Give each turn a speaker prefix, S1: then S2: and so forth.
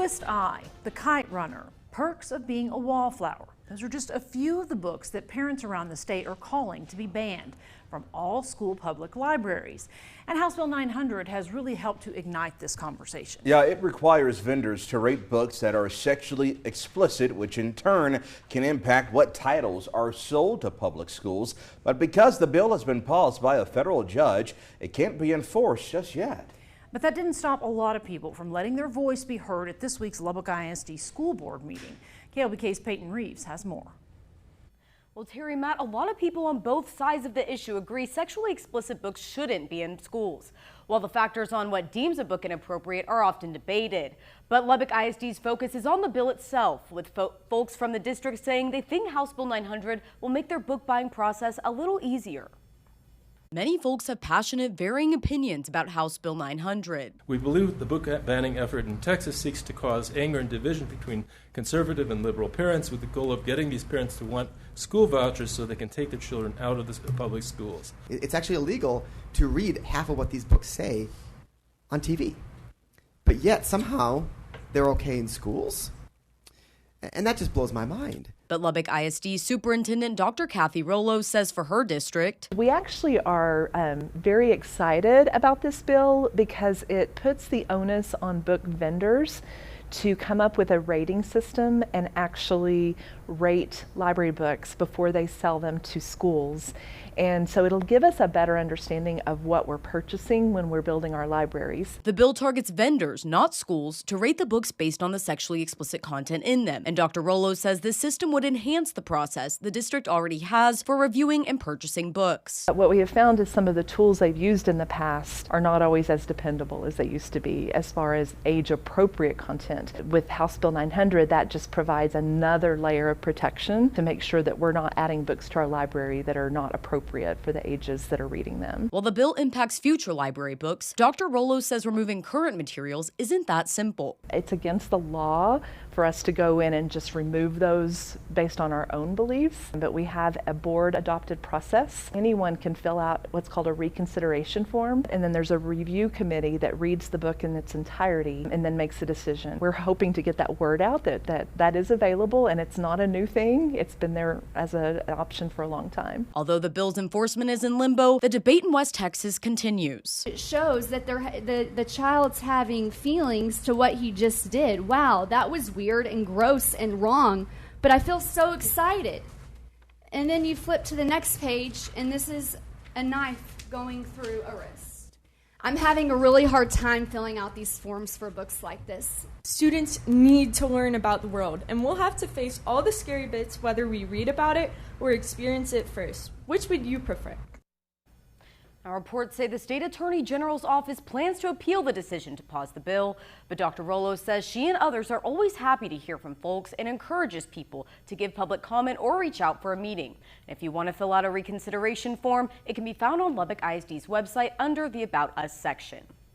S1: Artist Eye, The Kite Runner, Perks of Being a Wallflower. Those are just a few of the books that parents around the state are calling to be banned from all school public libraries. And House Bill 900 has really helped to ignite this conversation.
S2: Yeah, it requires vendors to rate books that are sexually explicit, which in turn can impact what titles are sold to public schools. But because the bill has been paused by a federal judge, it can't be enforced just yet.
S1: But that didn't stop a lot of people from letting their voice be heard at this week's Lubbock ISD school board meeting. KLBK's Payton Reeves has more.
S3: Well, Terry, Matt, a lot of people on both sides of the issue agree sexually explicit books shouldn't be in schools, while the factors on what deems a book inappropriate are often debated. But Lubbock ISD's focus is on the bill itself, with folks from the district saying they think House Bill 900 will make their book buying process a little easier. Many folks have passionate, varying opinions about House Bill 900.
S4: We believe the book banning effort in Texas seeks to cause anger and division between conservative and liberal parents with the goal of getting these parents to want school vouchers so they can take their children out of the public schools.
S5: It's actually illegal to read half of what these books say on TV. But yet, somehow, they're okay in schools? And that just blows my mind.
S3: But Lubbock ISD Superintendent Dr. Kathy Rollo says for her district,
S6: we actually are very excited about this bill because it puts the onus on book vendors to come up with a rating system and actually rate library books before they sell them to schools. And so it'll give us a better understanding of what we're purchasing when we're building our libraries.
S3: The bill targets vendors, not schools, to rate the books based on the sexually explicit content in them. And Dr. Rollo says this system would enhance the process the district already has for reviewing and purchasing books.
S6: What we have found is some of the tools they've used in the past are not always as dependable as they used to be as far as age-appropriate content. With House Bill 900, that just provides another layer of protection to make sure that we're not adding books to our library that are not appropriate for the ages that are reading them.
S3: While the bill impacts future library books, Dr. Rollo says removing current materials isn't that simple.
S6: It's against the law for us to go in and just remove those based on our own beliefs, but we have a board adopted process. Anyone can fill out what's called a reconsideration form, and then there's a review committee that reads the book in its entirety and then makes a decision. We're hoping to get that word out that is available, and it's not a new thing. It's been there as an option for a long time.
S3: Although the bill's enforcement is in limbo, the debate in West Texas continues.
S7: It shows that the child's having feelings to what he just did. Wow, that was weird and gross and wrong, but I feel so excited. And then you flip to the next page, and this is a knife going through a wrist. I'm having a really hard time filling out these forms for books like this.
S8: Students need to learn about the world, and we'll have to face all the scary bits whether we read about it or experience it first. Which would you prefer?
S3: Now, reports say the state attorney general's office plans to appeal the decision to pause the bill, but Dr. Rollo says she and others are always happy to hear from folks and encourages people to give public comment or reach out for a meeting. And if you want to fill out a reconsideration form, it can be found on Lubbock ISD's website under the About Us section.